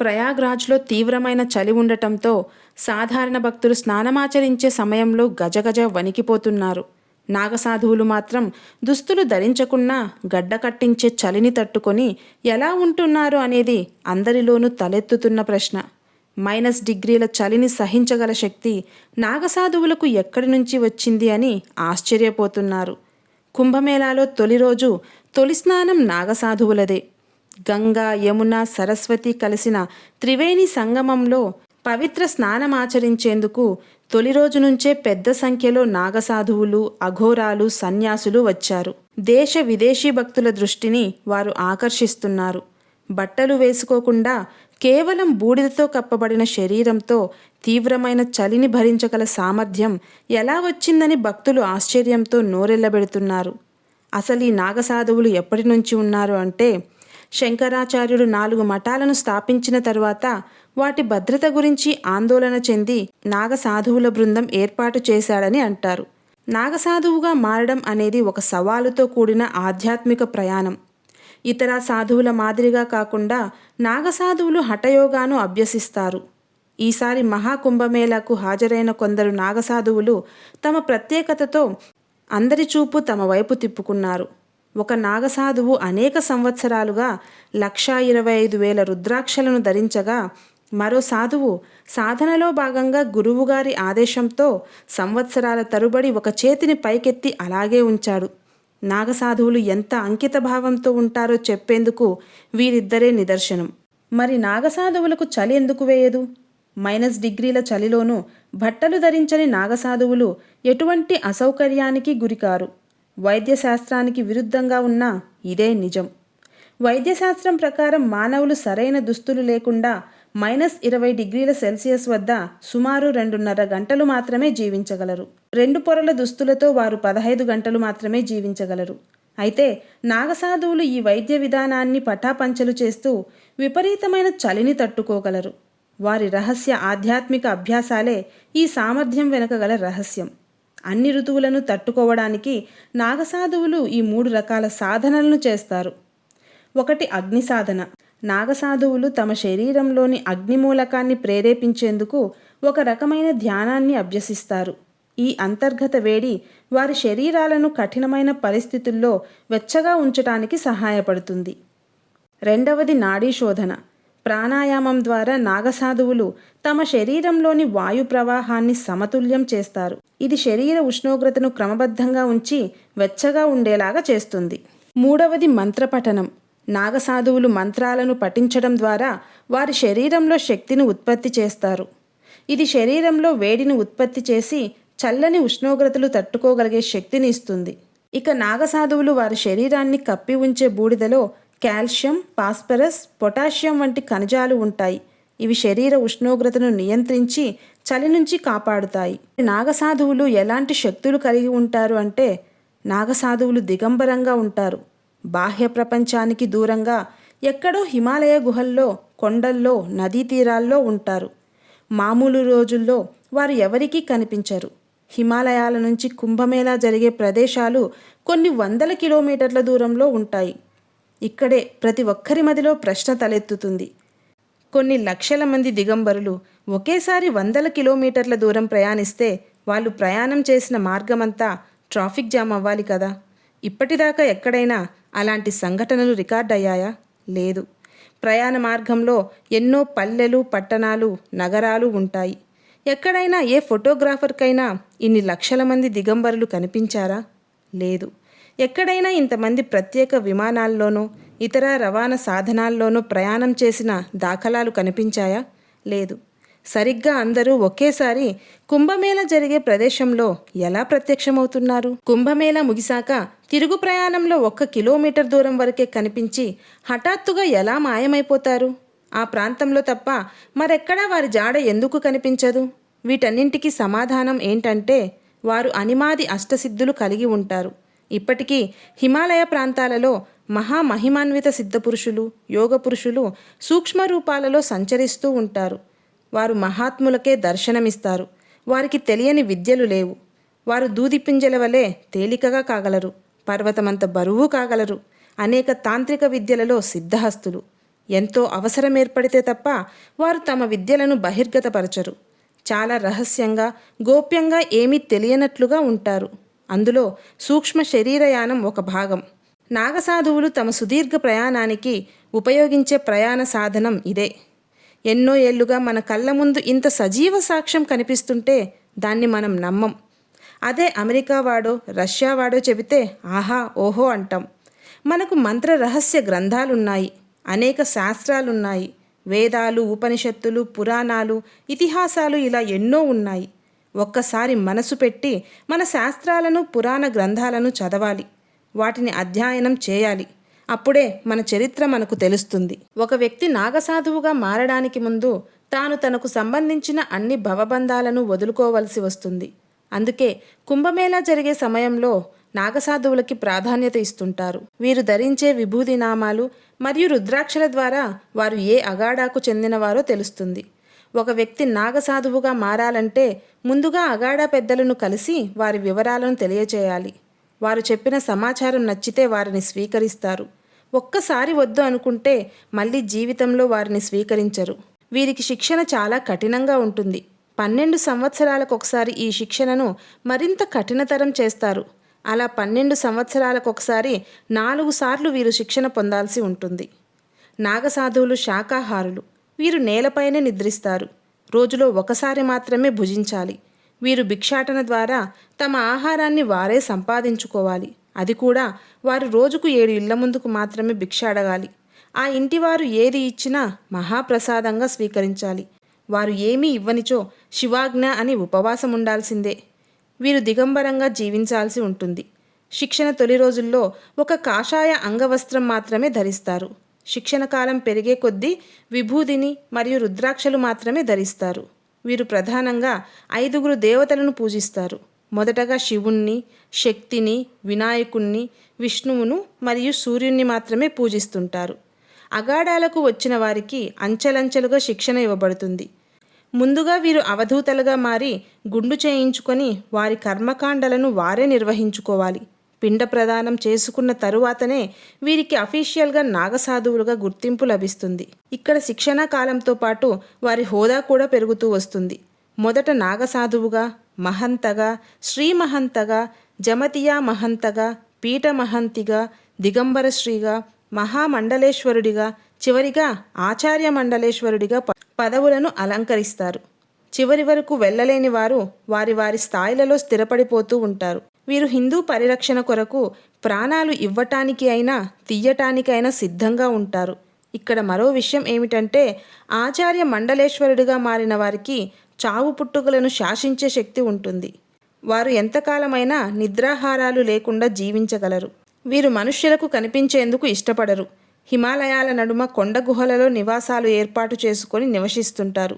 ప్రయాగ్రాజ్లో తీవ్రమైన చలి ఉండటంతో సాధారణ భక్తులు స్నానమాచరించే సమయంలో గజగజ వణికిపోతున్నారు. నాగసాధువులు మాత్రం దుస్తులు ధరించకున్నా గడ్డ కట్టించే చలిని తట్టుకొని ఎలా ఉంటున్నారు అనేది అందరిలోనూ తలెత్తుతున్న ప్రశ్న. -డిగ్రీల చలిని సహించగల శక్తి నాగసాధువులకు ఎక్కడి నుంచి వచ్చింది అని ఆశ్చర్యపోతున్నారు. కుంభమేళాలో తొలి రోజు తొలి స్నానం నాగసాధువులదే. గంగా, యమున, సరస్వతి కలిసిన త్రివేణి సంగమంలో పవిత్ర స్నానమాచరించేందుకు తొలి రోజు నుంచే పెద్ద సంఖ్యలో నాగసాధువులు, అఘోరాలు, సన్యాసులు వచ్చారు. దేశ విదేశీ భక్తుల దృష్టిని వారు ఆకర్షిస్తున్నారు. బట్టలు వేసుకోకుండా కేవలం బూడిదతో కప్పబడిన శరీరంతో తీవ్రమైన చలిని భరించగల సామర్థ్యం ఎలా వచ్చిందని భక్తులు ఆశ్చర్యంతో నోరెళ్లబెడుతున్నారు. అసలు ఈ నాగసాధువులు ఎప్పటి నుంచి ఉన్నారు అంటే, శంకరాచార్యుడు 4 మఠాలను స్థాపించిన తరువాత వాటి భద్రత గురించి ఆందోళన చెంది నాగసాధువుల బృందం ఏర్పాటు చేశాడని అంటారు. నాగసాధువుగా మారడం అనేది ఒక సవాలుతో కూడిన ఆధ్యాత్మిక ప్రయాణం. ఇతర సాధువుల మాదిరిగా కాకుండా నాగసాధువులు హఠయోగాను అభ్యసిస్తారు. ఈసారి మహాకుంభమేళాకు హాజరైన కొందరు నాగసాధువులు తమ ప్రత్యేకతతో అందరి చూపు తమ వైపు తిప్పుకున్నారు. ఒక నాగసాధువు అనేక సంవత్సరాలుగా 1,25,000 రుద్రాక్షలను ధరించగా, మరో సాధువు సాధనలో భాగంగా గురువుగారి ఆదేశంతో సంవత్సరాల తరుబడి ఒక చేతిని పైకెత్తి అలాగే ఉంచాడు. నాగసాధువులు ఎంత అంకిత భావంతో ఉంటారో చెప్పేందుకు వీరిద్దరే నిదర్శనం. మరి నాగసాధువులకు చలి ఎందుకు వేయదు? -డిగ్రీల చలిలోనూ బట్టలు ధరించని నాగసాధువులు ఎటువంటి అసౌకర్యానికి గురికారు. వైద్యశాస్త్రానికి విరుద్ధంగా ఉన్న ఇదే నిజం. వైద్యశాస్త్రం ప్రకారం మానవులు సరైన దుస్తులు లేకుండా -20°C వద్ద సుమారు 2.5 గంటలు మాత్రమే జీవించగలరు. 2 పొరల దుస్తులతో వారు 15 గంటలు మాత్రమే జీవించగలరు. అయితే నాగసాధువులు ఈ వైద్య విధానాన్ని పటాపంచలు చేస్తూ విపరీతమైన చలిని తట్టుకోగలరు. వారి రహస్య ఆధ్యాత్మిక అభ్యాసాలే ఈ సామర్థ్యం వెనుక గల రహస్యం. అన్ని ఋతువులను తట్టుకోవడానికి నాగసాధువులు ఈ 3 రకాల సాధనలను చేస్తారు. 1. అగ్ని సాధన. నాగసాధువులు తమ శరీరంలోని అగ్నిమూలకాన్ని ప్రేరేపించేందుకు ఒక రకమైన ధ్యానాన్ని అభ్యసిస్తారు. ఈ అంతర్గత వేడి వారి శరీరాలను కఠినమైన పరిస్థితుల్లో వెచ్చగా ఉంచటానికి సహాయపడుతుంది. 2. నాడీ శోధన. ప్రాణాయామం ద్వారా నాగసాధువులు తమ శరీరంలోని వాయు ప్రవాహాన్ని సమతుల్యం చేస్తారు. ఇది శరీర ఉష్ణోగ్రతను క్రమబద్ధంగా ఉంచి వెచ్చగా ఉండేలాగా చేస్తుంది. 3. మంత్రపఠనం. నాగసాధువులు మంత్రాలను పఠించడం ద్వారా వారి శరీరంలో శక్తిని ఉత్పత్తి చేస్తారు. ఇది శరీరంలో వేడిని ఉత్పత్తి చేసి చల్లని ఉష్ణోగ్రతలు తట్టుకోగలిగే శక్తిని ఇస్తుంది. ఇక నాగసాధువులు వారి శరీరాన్ని కప్పి ఉంచే బూడిదలో కాల్షియం, ఫాస్ఫరస్, పొటాషియం వంటి ఖనిజాలు ఉంటాయి. ఇవి శరీర ఉష్ణోగ్రతను నియంత్రించి చలి నుంచి కాపాడుతాయి. నాగసాధువులు ఎలాంటి శక్తులు కలిగి ఉంటారు అంటే, నాగసాధువులు దిగంబరంగా ఉంటారు. బాహ్య ప్రపంచానికి దూరంగా ఎక్కడో హిమాలయ గుహల్లో, కొండల్లో, నదీ తీరాల్లో ఉంటారు. మామూలు రోజుల్లో వారు ఎవరికీ కనిపించరు. హిమాలయాల నుంచి కుంభమేళా జరిగే ప్రదేశాలు కొన్ని వందల కిలోమీటర్ల దూరంలో ఉంటాయి. ఇక్కడే ప్రతి ఒక్కరి మదిలో ప్రశ్న తలెత్తుతుంది. కొన్ని లక్షల మంది దిగంబరులు ఒకేసారి వందల కిలోమీటర్ల దూరం ప్రయాణిస్తే వాళ్ళు ప్రయాణం చేసిన మార్గమంతా ట్రాఫిక్ జామ్ అవ్వాలి కదా. ఇప్పటిదాకా ఎక్కడైనా అలాంటి సంఘటనలు రికార్డ్ అయ్యాయా? లేదు. ప్రయాణ మార్గంలో ఎన్నో పల్లెలు, పట్టణాలు, నగరాలు ఉంటాయి. ఎక్కడైనా ఏ ఫోటోగ్రాఫర్కైనా ఇన్ని లక్షల మంది దిగంబరులు కనిపించారా? లేదు. ఎక్కడైనా ఇంతమంది ప్రత్యేక విమానాల్లోనో ఇతర రవాణా సాధనాల్లోనో ప్రయాణం చేసిన దాఖలాలు కనిపించాయా? లేదు. సరిగ్గా అందరూ ఒకేసారి కుంభమేళా జరిగే ప్రదేశంలో ఎలా ప్రత్యక్షమవుతున్నారు? కుంభమేళా ముగిశాక తిరుగు ప్రయాణంలో 1 కిలోమీటర్ దూరం వరకే కనిపించి హఠాత్తుగా ఎలా మాయమైపోతారు? ఆ ప్రాంతంలో తప్ప మరెక్కడా వారి జాడ ఎందుకు కనిపించదు? వీటన్నింటికీ సమాధానం ఏంటంటే, వారు అనిమాది అష్టసిద్ధులు కలిగి ఉంటారు. ఇప్పటికీ హిమాలయ ప్రాంతాలలో మహామహిమాన్విత సిద్ధపురుషులు, యోగ పురుషులు సూక్ష్మ రూపాలలో సంచరిస్తూ ఉంటారు. వారు మహాత్ములకే దర్శనమిస్తారు. వారికి తెలియని విద్యలు లేవు. వారు దూది పింజల వలె తేలికగా కాగలరు. పర్వతమంత బరువు కాగలరు. అనేక తాంత్రిక విద్యలలో సిద్ధహస్తులు. ఎంతో అవసరం ఏర్పడితే తప్ప వారు తమ విద్యలను బహిర్గతపరచరు. చాలా రహస్యంగా, గోప్యంగా ఏమీ తెలియనట్లుగా ఉంటారు. అందులో సూక్ష్మ శరీరయానం ఒక భాగం. నాగసాధువులు తమ సుదీర్ఘ ప్రయాణానికి ఉపయోగించే ప్రయాణ సాధనం ఇదే. ఎన్నో ఏళ్లుగా మన కళ్ళ ముందు ఇంత సజీవ సాక్ష్యం కనిపిస్తుంటే దాన్ని మనం నమ్మం. అదే అమెరికా వాడో రష్యా వాడో చెబితే ఆహా ఓహో అంటాం. మనకు మంత్ర రహస్య గ్రంథాలున్నాయి, అనేక శాస్త్రాలున్నాయి, వేదాలు, ఉపనిషత్తులు, పురాణాలు, ఇతిహాసాలు ఇలా ఎన్నో ఉన్నాయి. ఒక్కసారి మనసు పెట్టి మన శాస్త్రాలను, పురాణ గ్రంథాలను చదవాలి, వాటిని అధ్యయనం చేయాలి. అప్పుడే మన చరిత్ర మనకు తెలుస్తుంది. ఒక వ్యక్తి నాగసాధువుగా మారడానికి ముందు తనకు సంబంధించిన అన్ని భవబంధాలను వదులుకోవలసి వస్తుంది. అందుకే కుంభమేళా జరిగే సమయంలో నాగసాధువులకి ప్రాధాన్యత ఇస్తుంటారు. వీరు ధరించే విభూది నామాలు మరియు రుద్రాక్షల ద్వారా వారు ఏ అగాడాకు చెందినవారో తెలుస్తుంది. ఒక వ్యక్తి నాగసాధువుగా మారాలంటే ముందుగా అగాడా పెద్దలను కలిసి వారి వివరాలను తెలియచేయాలి. వారు చెప్పిన సమాచారం నచ్చితే వారిని స్వీకరిస్తారు. ఒక్కసారి వద్దు అనుకుంటే మళ్ళీ జీవితంలో వారిని స్వీకరించరు. వీరికి శిక్షణ చాలా కఠినంగా ఉంటుంది. 12 సంవత్సరాలకు ఒకసారి ఈ శిక్షణను మరింత కఠినతరం చేస్తారు. అలా 12 సంవత్సరాలకు ఒకసారి 4 సార్లు వీరు శిక్షణ పొందాల్సి ఉంటుంది. నాగసాధువులు శాకాహారులు. వీరు నేలపైనే నిద్రిస్తారు. రోజులో ఒకసారి మాత్రమే భుజించాలి. వీరు భిక్షాటన ద్వారా తమ ఆహారాన్ని వారే సంపాదించుకోవాలి. అది కూడా వారు రోజుకు 7 ఇళ్ల ముందుకు మాత్రమే భిక్ష అడగాలి. ఆ ఇంటివారు ఏది ఇచ్చినా మహాప్రసాదంగా స్వీకరించాలి. వారు ఏమీ ఇవ్వనిచో శివాజ్ఞ అని ఉపవాసం ఉండాల్సిందే. వీరు దిగంబరంగా జీవించాల్సి ఉంటుంది. శిక్షణ తొలి రోజుల్లో ఒక కాషాయ అంగవస్త్రం మాత్రమే ధరిస్తారు. శిక్షణ కాలం పెరిగే కొద్దీ విభూదిని మరియు రుద్రాక్షలు మాత్రమే ధరిస్తారు. వీరు ప్రధానంగా 5 దేవతలను పూజిస్తారు. మొదటగా శివుణ్ణి, శక్తిని, వినాయకుణ్ణి, విష్ణువును మరియు సూర్యుణ్ణి మాత్రమే పూజిస్తుంటారు. అగాడాలకు వచ్చిన వారికి అంచెలంచెలుగా శిక్షణ ఇవ్వబడుతుంది. ముందుగా వీరు అవధూతలుగా మారి గుండు చేయించుకొని వారి కర్మకాండలను వారే నిర్వహించుకోవాలి. పిండ ప్రదానం చేసుకున్న తరువాతనే వీరికి అఫీషియల్గా నాగసాధువులుగా గుర్తింపు లభిస్తుంది. ఇక్కడ శిక్షణా కాలంతో పాటు వారి హోదా కూడా పెరుగుతూ వస్తుంది. మొదట నాగసాధువుగా, మహంతగా, శ్రీమహంతగా, జమతియా మహంతగా, పీఠ మహంతిగా, దిగంబర శ్రీగా, మహామండలేశ్వరుడిగా, చివరిగా ఆచార్య మండలేశ్వరుడిగా పదవులను అలంకరిస్తారు. చివరి వరకు వెళ్ళలేని వారు వారి వారి స్థాయిలలో స్థిరపడిపోతూ ఉంటారు. వీరు హిందూ పరిరక్షణ కొరకు ప్రాణాలు ఇవ్వటానికి అయినా తీయటానికైనా సిద్ధంగా ఉంటారు. ఇక్కడ మరో విషయం ఏమిటంటే ఆచార్య మండలేశ్వరుడిగా మారిన వారికి చావు పుట్టుకలను శాసించే శక్తి ఉంటుంది. వారు ఎంతకాలమైనా నిద్రాహారాలు లేకుండా జీవించగలరు. వీరు మనుష్యులకు కనిపించేందుకు ఇష్టపడరు. హిమాలయాల నడుమ కొండ గుహలలో నివాసాలు ఏర్పాటు చేసుకొని నివసిస్తుంటారు.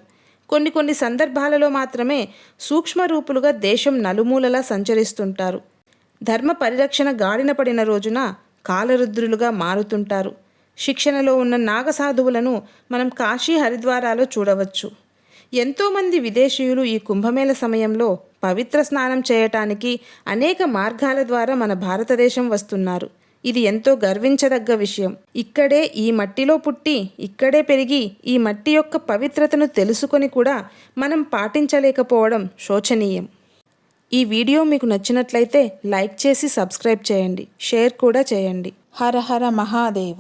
కొన్ని సందర్భాలలో మాత్రమే సూక్ష్మరూపులుగా దేశం నలుమూలలా సంచరిస్తుంటారు. ధర్మ పరిరక్షణ గాడిన పడిన రోజున కాలరుద్రులుగా మారుతుంటారు. శిక్షణలో ఉన్న నాగసాధువులను మనం కాశీ, హరిద్వారాలో చూడవచ్చు. ఎంతోమంది విదేశీయులు ఈ కుంభమేళ సమయంలో పవిత్ర స్నానం చేయటానికి అనేక మార్గాల ద్వారా మన భారతదేశం వస్తున్నారు. ఇది ఎంతో గర్వించదగ్గ విషయం. ఇక్కడే ఈ మట్టిలో పుట్టి ఇక్కడే పెరిగి ఈ మట్టి యొక్క పవిత్రతను తెలుసుకొని కూడా మనం పాటించలేకపోవడం శోచనీయం. ఈ వీడియో మీకు నచ్చినట్లయితే లైక్ చేసి సబ్స్క్రైబ్ చేయండి, షేర్ కూడా చేయండి. హర హర మహాదేవ.